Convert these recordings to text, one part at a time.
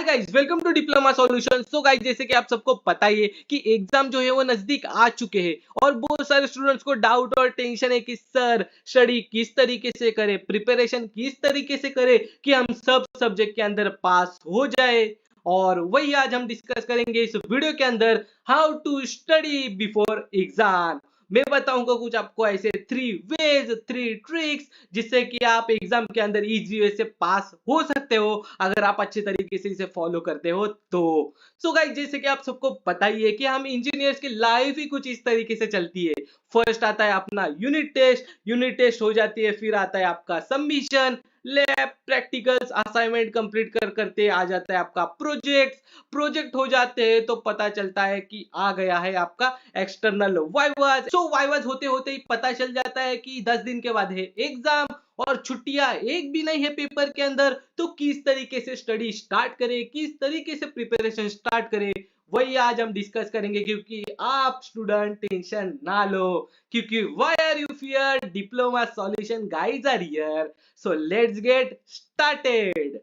Guys, welcome to diploma solution. So guys, जैसे कि आप सबको पता ही है कि एग्जाम जो है वो नजदीक आ चुके हैं और बहुत सारे स्टूडेंट्स को डाउट और टेंशन है कि सर स्टडी किस तरीके से करें, प्रिपरेशन किस तरीके से करें कि हम सब सब्जेक्ट के अंदर पास हो जाए। और वही आज हम डिस्कस करेंगे इस वीडियो के अंदर, how to study before exam. मैं बताऊंगा कुछ आपको ऐसे 3 ट्रिक्स जिससे कि आप एग्जाम के अंदर इजी वे से पास हो सकते हो अगर आप अच्छे तरीके से इसे फॉलो करते हो तो। सो गाइस, जैसे कि आप सबको पता ही है कि हम इंजीनियर्स की लाइफ ही कुछ इस तरीके से चलती है। फर्स्ट आता है अपना यूनिट टेस्ट हो जाती है, फिर आता है आपका submission, lab, practicals, assignment complete करते आ जाता है आपका प्रोजेक्ट हो जाते हैं तो पता चलता है कि आ गया है आपका एक्सटर्नल वाइवाज। सो वाइवाज होते होते ही पता चल जाता है कि 10 दिन के बाद है एग्जाम और छुट्टियां एक भी नहीं है पेपर के अंदर। तो किस तरीके से स्टडी स्टार्ट करें, किस तरीके से प्रिपरेशन स्टार्ट करें, वही आज हम डिस्कस करेंगे। क्योंकि आप स्टूडेंट टेंशन ना लो, क्योंकि why are you fear, diploma solution guides are here. So let's get started.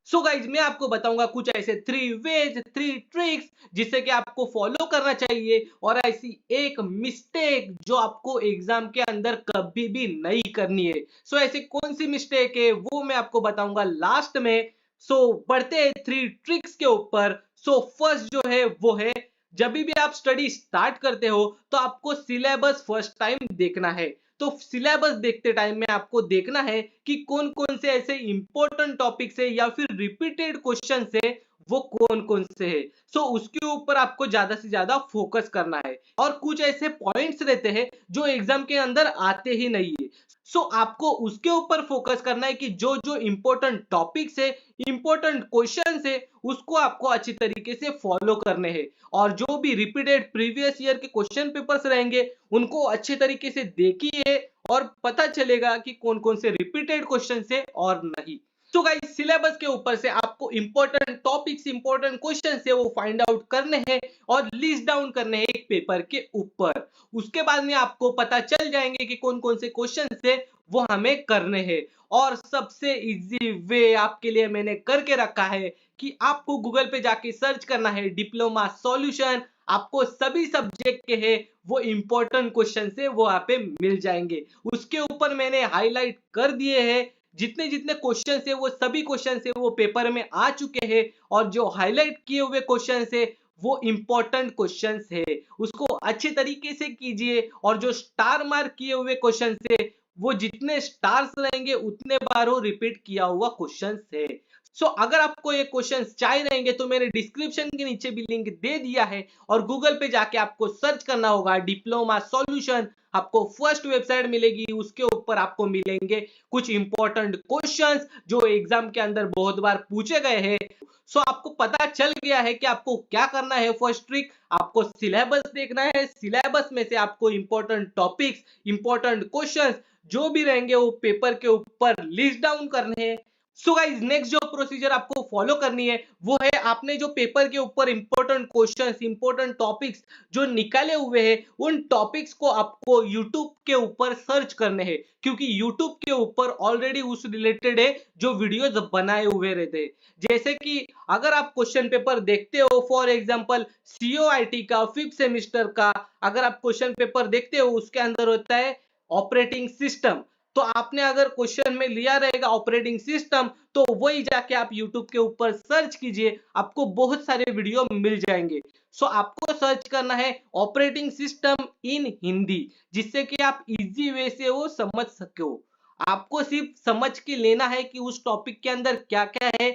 So guys, मैं आपको बताऊंगा कुछ ऐसे 3 ट्रिक्स जिससे कि आपको फॉलो करना चाहिए और ऐसी एक मिस्टेक जो आपको एग्जाम के अंदर कभी भी नहीं करनी है। सो ऐसी कौन सी मिस्टेक है वो मैं आपको बताऊंगा लास्ट में। सो बढ़ते हैं 3 ट्रिक्स के ऊपर। सो फर्स्ट जो है वो है, जब भी आप स्टडी स्टार्ट करते हो तो आपको सिलेबस फर्स्ट टाइम देखना है। तो सिलेबस देखते टाइम में आपको देखना है कि कौन कौन से ऐसे इंपॉर्टेंट टॉपिक्स है या फिर रिपीटेड क्वेश्चन है, वो कौन कौन से है। सो उसके ऊपर आपको ज्यादा से ज्यादा फोकस करना है। और कुछ ऐसे पॉइंट्स रहते हैं जो एग्जाम के अंदर आते ही नहीं है। सो आपको उसके ऊपर फोकस करना है कि जो जो इंपॉर्टेंट टॉपिक्स है, इंपॉर्टेंट क्वेश्चन है, उसको आपको अच्छी तरीके से फॉलो करने हैं। और जो भी रिपीटेड प्रीवियस ईयर के क्वेश्चन पेपर्स रहेंगे उनको अच्छे तरीके से देखिए और पता चलेगा कि कौन कौन से रिपीटेड क्वेश्चन है और नहीं। तो गाइस, सिलेबस के ऊपर से आपको इंपॉर्टेंट टॉपिक्स, इंपॉर्टेंट क्वेश्चन है वो फाइंड आउट करने हैं और लिस्ट डाउन करने हैं एक पेपर के ऊपर। उसके बाद में आपको पता चल जाएंगे कि कौन कौन से क्वेश्चन है वो हमें करने हैं। और सबसे इजी वे आपके लिए मैंने करके रखा है कि आपको गूगल पे जाके सर्च करना है डिप्लोमा सॉल्यूशन। आपको सभी सब्जेक्ट के हैं वो इंपॉर्टेंट क्वेश्चन से वो यहाँ पे मिल जाएंगे। उसके ऊपर मैंने हाईलाइट कर दिए हैं जितने जितने क्वेश्चन है, वो सभी क्वेश्चन है वो पेपर में आ चुके हैं। और जो हाईलाइट किए हुए क्वेश्चन है वो इंपॉर्टेंट क्वेश्चन है, उसको अच्छे तरीके से कीजिए। और जो स्टार मार्क किए हुए क्वेश्चन है, वो जितने स्टार्स रहेंगे उतने बार वो रिपीट किया हुआ क्वेश्चन है। सो अगर आपको ये क्वेश्चंस चाहिए रहेंगे तो मैंने डिस्क्रिप्शन के नीचे भी लिंक दे दिया है और गूगल पे जाके आपको सर्च करना होगा डिप्लोमा सॉल्यूशन। आपको फर्स्ट वेबसाइट मिलेगी, उसके ऊपर आपको मिलेंगे कुछ इंपॉर्टेंट क्वेश्चंस जो एग्जाम के अंदर बहुत बार पूछे गए हैं। सो आपको पता चल गया है कि आपको क्या करना है। फर्स्ट ट्रिक, आपको सिलेबस देखना है। सिलेबस में से आपको इंपॉर्टेंट टॉपिक्स, इंपॉर्टेंट क्वेश्चंस जो भी रहेंगे वो पेपर के ऊपर लिस्ट डाउन करने हैं। सो गाइस, नेक्स्ट जो प्रोसीजर आपको फॉलो करनी है वो है, आपने जो पेपर के ऊपर इंपॉर्टेंट क्वेश्चंस, इंपॉर्टेंट टॉपिक्स जो निकाले हुए हैं उन टॉपिक्स को आपको यूट्यूब के ऊपर सर्च करने हैं। क्योंकि यूट्यूब के ऊपर ऑलरेडी उस रिलेटेड है जो वीडियोस बनाए हुए रहते हैं। जैसे कि अगर आप क्वेश्चन पेपर देखते हो, फॉर एग्जांपल सीओआईटी का 5th सेमिस्टर का अगर आप क्वेश्चन पेपर देखते हो, उसके अंदर होता है ऑपरेटिंग सिस्टम। तो आपने अगर क्वेश्चन में लिया रहेगा ऑपरेटिंग सिस्टम, तो वही जाके आप यूट्यूब के ऊपर सर्च कीजिए, आपको बहुत सारे वीडियो मिल जाएंगे। सो आपको सर्च करना है ऑपरेटिंग सिस्टम इन हिंदी, जिससे कि आप इजी वे से वो समझ सको। आपको सिर्फ समझ के लेना है कि उस टॉपिक के अंदर क्या क्या है।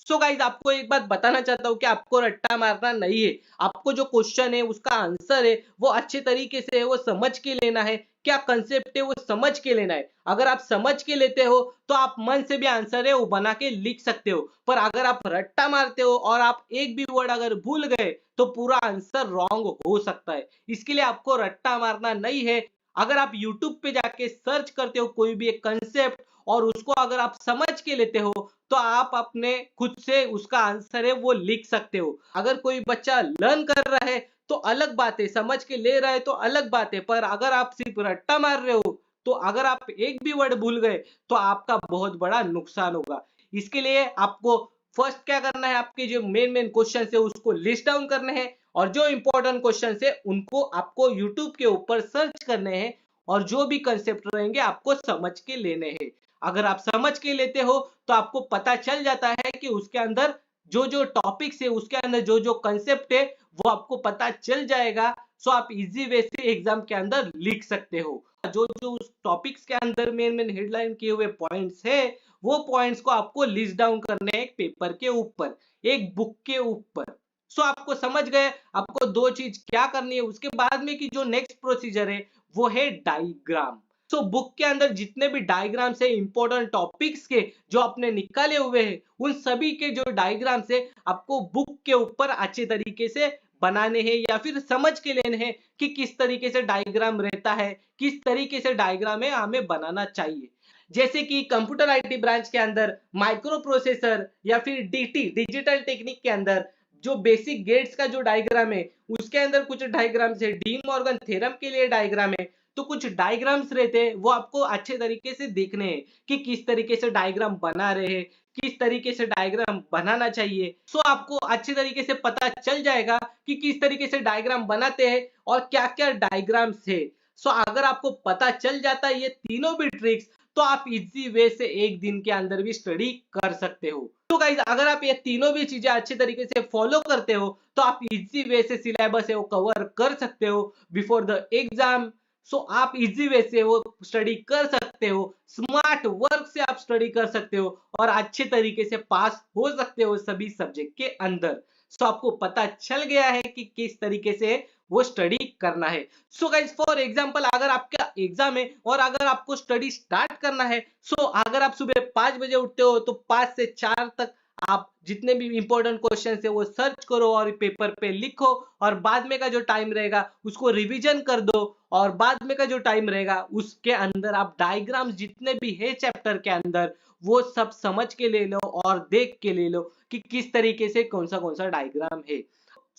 सो गाइस, आपको एक बात बताना चाहता हूं कि आपको रट्टा मारना नहीं है। आपको जो क्वेश्चन है उसका आंसर है वो अच्छे तरीके से है वो समझ के लेना है। क्या कंसेप्ट है वो समझ के लेना है। अगर आप समझ के लेते हो तो आप मन से भी आंसर है वो बना के लिख सकते हो। पर अगर आप रट्टा मारते हो और आप एक भी वर्ड अगर भूल गए तो पूरा आंसर रॉन्ग हो सकता है। इसके लिए आपको रट्टा मारना नहीं है। अगर आप YouTube पे जाके सर्च करते हो कोई भी एक कंसेप्ट और उसको अगर आप समझ के लेते हो तो आप अपने खुद से उसका आंसर है वो लिख सकते हो। अगर कोई बच्चा लर्न कर रहा है तो अलग बात है, समझ के ले रहे हैं तो अलग बात है, पर अगर आप सिर्फ रट्टा मार रहे हो, तो अगर आप एक भी वर्ड भूल गए, तो आपका बहुत बड़ा नुकसान होगा। इसके लिए आपको फर्स्ट क्या करना है, आपके जो मेन क्वेश्चन है उसको लिस्ट डाउन करने हैं, और जो इंपॉर्टेंट क्वेश्चन है उनको आपको यूट्यूब के ऊपर सर्च करने हैं, और जो भी कंसेप्ट रहेंगे आपको समझ के लेने हैं। अगर आप समझ के लेते हो तो आपको पता चल जाता है कि उसके अंदर जो टॉपिक्स है, उसके अंदर जो कंसेप्ट है वो आपको पता चल जाएगा। सो आप इजी वे से एग्जाम के अंदर लिख सकते हो। जो उस टॉपिक्स के अंदर मेन हेडलाइन किए हुए पॉइंट्स है, वो पॉइंट्स को आपको लिस्ट डाउन करने हैं एक पेपर के ऊपर, एक बुक के ऊपर। सो आपको समझ गए आपको दो चीज क्या करनी है। उसके बाद में की जो नेक्स्ट प्रोसीजर है वो है डायग्राम। सो बुक के अंदर जितने भी डायग्राम्स है इंपॉर्टेंट टॉपिक्स के जो आपने निकाले हुए हैं, उन सभी के जो डायग्राम्स है आपको बुक के ऊपर अच्छे तरीके से बनाने हैं, या फिर समझ के लेने हैं कि किस तरीके से डायग्राम रहता है, किस तरीके से डायग्राम है हमें बनाना चाहिए। जैसे कि कंप्यूटर आईटी ब्रांच के अंदर माइक्रो प्रोसेसर या फिर डीटी डिजिटल टेक्निक के अंदर जो बेसिक गेट्स का जो डायग्राम है, उसके अंदर कुछ डायग्राम्स है, डी मॉर्गन थ्योरम के लिए डायग्राम है। तो कुछ डायग्राम्स रहते हैं वो आपको अच्छे तरीके से देखने हैं कि किस तरीके से डायग्राम बना रहे हैं, किस तरीके से डायग्राम बनाना चाहिए। सो आपको अच्छे तरीके से पता चल जाएगा कि किस तरीके से डायग्राम बनाते हैं और क्या क्या डायग्राम्स है। सो अगर आपको पता चल जाता है ये तीनों भी ट्रिक्स, तो आप इजी वे से एक दिन के अंदर भी स्टडी कर सकते हो। तो गाइस अगर आप ये तीनों भी चीजें अच्छे तरीके से फॉलो करते हो, तो आप इजी वे से सिलेबस है वो कवर कर सकते हो बिफोर द एग्जाम। सो आप इजी वे से वो स्टडी कर सकते हो, स्मार्ट वर्क से आप स्टडी कर सकते हो, और अच्छे तरीके से पास हो सकते हो सभी सब्जेक्ट के अंदर। सो आपको पता चल गया है कि किस तरीके से वो स्टडी करना है। सो गाइस फॉर एग्जांपल अगर आपका एग्जाम है और अगर आपको स्टडी स्टार्ट करना है, सो अगर आप सुबह 5 बजे उठते हो तो 5 से 4 तक आप जितने भी इंपॉर्टेंट क्वेश्चन है वो सर्च करो और पेपर पे लिखो, और बाद में का जो टाइम रहेगा उसको रिवीजन कर दो, और बाद में का जो टाइम रहेगा उसके अंदर आप डायग्राम्स जितने भी है चैप्टर के अंदर वो सब समझ के ले लो और देख के ले लो कि किस तरीके से कौन सा डायग्राम है।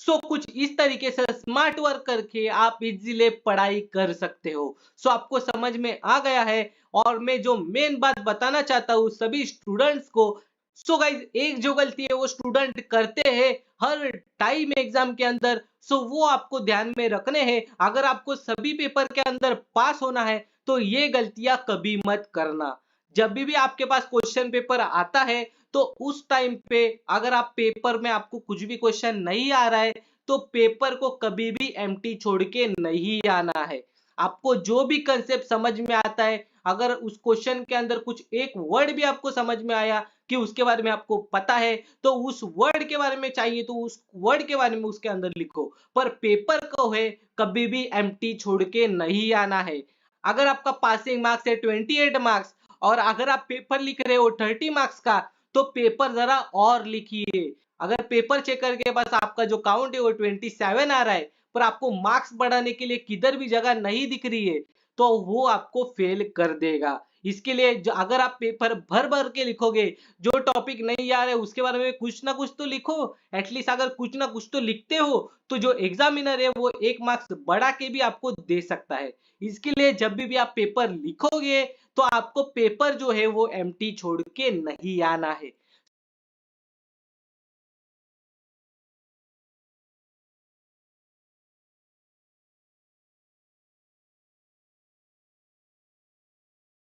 सो कुछ इस तरीके से स्मार्ट वर्क करके आप इजीली पढ़ाई कर सकते हो। सो आपको समझ में आ गया है, और मैं जो मेन बात बताना चाहता हूँ सभी स्टूडेंट्स को। सो गाइज एक जो गलती है वो स्टूडेंट करते हैं हर टाइम एग्जाम के अंदर, सो वो आपको ध्यान में रखने हैं। अगर आपको सभी पेपर के अंदर पास होना है तो ये गलतियां कभी मत करना। जब भी आपके पास क्वेश्चन पेपर आता है, तो उस टाइम पे अगर आप पेपर में आपको कुछ भी क्वेश्चन नहीं आ रहा है, तो पेपर को कभी भी एम्प्टी छोड़ के नहीं आना है। आपको जो भी कंसेप्ट समझ में आता है, अगर उस क्वेश्चन के अंदर कुछ एक वर्ड भी आपको समझ में आया कि उसके बारे में आपको पता है, तो उस वर्ड के बारे में चाहिए तो उस वर्ड के बारे में उसके अंदर लिखो, पर पेपर को है कभी भी एम्प्टी छोड़ के नहीं आना है। अगर आपका पासिंग मार्क्स है 28 मार्क्स, और अगर आप पेपर लिख रहे हो 30 मार्क्स का, तो पेपर जरा और लिखिए। अगर पेपर चेकर के पास आपका जो काउंट है वो 27 आ रहा है, पर आपको मार्क्स बढ़ाने के लिए किधर भी जगह नहीं दिख रही है, तो वो आपको फेल कर देगा। इसके लिए अगर आप पेपर भर भर के लिखोगे, जो टॉपिक नहीं आ रहा है उसके बारे में कुछ ना कुछ तो लिखो। एटलीस्ट अगर कुछ ना कुछ तो लिखते हो, तो जो एग्जामिनर है वो 1 मार्क्स बढ़ा के भी आपको दे सकता है। इसके लिए जब भी आप पेपर लिखोगे, तो आपको पेपर जो है वो एम्प्टी छोड़ के नहीं आना है।